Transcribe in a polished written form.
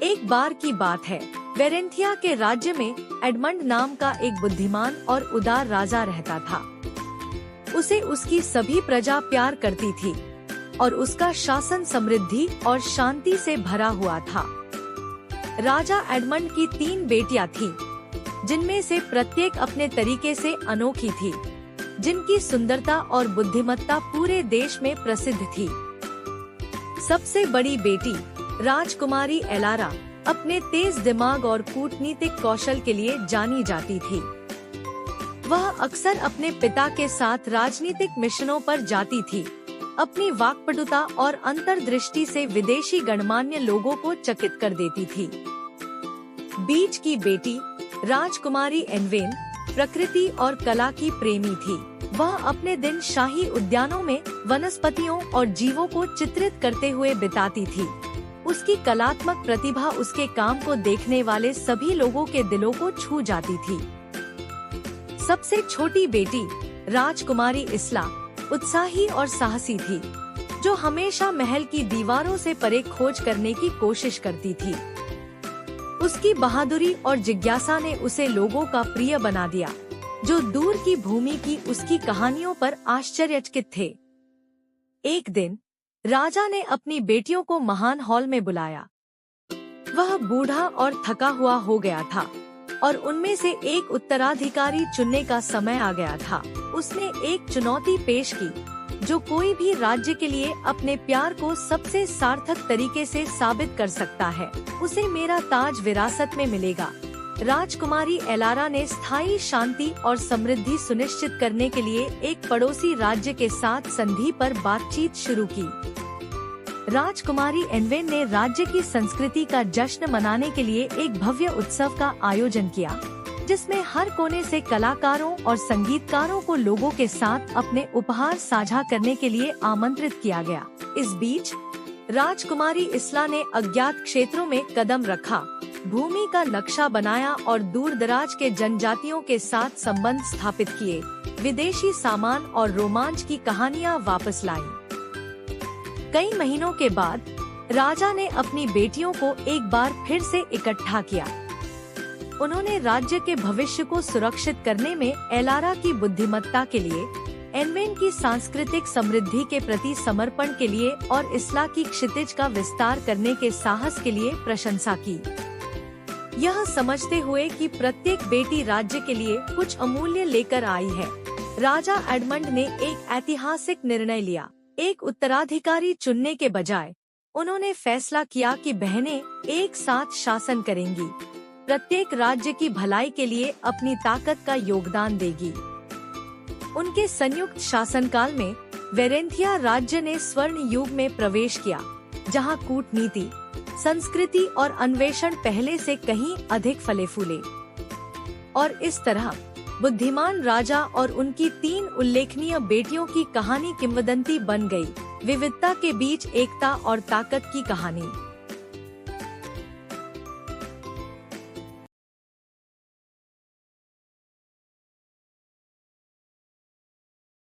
एक बार की बात है, वेरेंथिया के राज्य में एडमंड नाम का एक बुद्धिमान और उदार राजा रहता था। उसे उसकी सभी प्रजा प्यार करती थी और उसका शासन समृद्धि और शांति से भरा हुआ था। राजा एडमंड की 3 बेटियां थीं, जिनमें से प्रत्येक अपने तरीके से अनोखी थी, जिनकी सुंदरता और बुद्धिमत्ता पूरे देश में प्रसिद्ध थी। सबसे बड़ी बेटी राजकुमारी एलारा अपने तेज दिमाग और कूटनीतिक कौशल के लिए जानी जाती थी। वह अक्सर अपने पिता के साथ राजनीतिक मिशनों पर जाती थी। अपनी वाक्पटुता और अंतर्दृष्टि से विदेशी गणमान्य लोगों को चकित कर देती थी। बीच की बेटी राजकुमारी एनवेन प्रकृति और कला की प्रेमी थी। वह अपने दिन शाही उद्यानों में वनस्पतियों और जीवों को चित्रित करते हुए बिताती थी। उसकी कलात्मक प्रतिभा उसके काम को देखने वाले सभी लोगों के दिलों को छू जाती थी। सबसे छोटी बेटी राजकुमारी इस्ला उत्साही और साहसी थी, जो हमेशा महल की दीवारों से परे खोज करने की कोशिश करती थी। उसकी बहादुरी और जिज्ञासा ने उसे लोगों का प्रिय बना दिया, जो दूर की भूमि की उसकी कहानियों पर आश्चर्यचकित थे। एक दिन राजा ने अपनी बेटियों को महान हॉल में बुलाया। वह बूढ़ा और थका हुआ हो गया था और उनमें से एक उत्तराधिकारी चुनने का समय आ गया था। उसने एक चुनौती पेश की, जो कोई भी राज्य के लिए अपने प्यार को सबसे सार्थक तरीके से साबित कर सकता है, उसे मेरा ताज विरासत में मिलेगा। राजकुमारी एलारा ने स्थायी शांति और समृद्धि सुनिश्चित करने के लिए एक पड़ोसी राज्य के साथ संधि पर बातचीत शुरू की। राजकुमारी एनवेन ने राज्य की संस्कृति का जश्न मनाने के लिए एक भव्य उत्सव का आयोजन किया, जिसमें हर कोने से कलाकारों और संगीतकारों को लोगों के साथ अपने उपहार साझा करने के लिए आमंत्रित किया गया। इस बीच राजकुमारी इस्ला ने अज्ञात क्षेत्रों में कदम रखा, भूमि का नक्शा बनाया और दूर दराज के जनजातियों के साथ संबंध स्थापित किए। विदेशी सामान और रोमांच की कहानियां वापस लाईं। कई महीनों के बाद राजा ने अपनी बेटियों को एक बार फिर से इकट्ठा किया। उन्होंने राज्य के भविष्य को सुरक्षित करने में एलारा की बुद्धिमत्ता के लिए, एनवेन की सांस्कृतिक समृद्धि के प्रति समर्पण के लिए और इस्ला की क्षितिज का विस्तार करने के साहस के लिए प्रशंसा की। यह समझते हुए कि प्रत्येक बेटी राज्य के लिए कुछ अमूल्य लेकर आई है, राजा एडमंड ने एक ऐतिहासिक निर्णय लिया। एक उत्तराधिकारी चुनने के बजाय उन्होंने फैसला किया कि बहनें एक साथ शासन करेंगी, प्रत्येक राज्य की भलाई के लिए अपनी ताकत का योगदान देगी। उनके संयुक्त शासनकाल में वेरेंथिया राज्य ने स्वर्ण युग में प्रवेश किया, जहां कूटनीति, संस्कृति और अन्वेषण पहले से कहीं अधिक फले फूले। और इस तरह बुद्धिमान राजा और उनकी 3 उल्लेखनीय बेटियों की कहानी किंवदंती बन गई, विविधता के बीच एकता और ताकत की कहानी।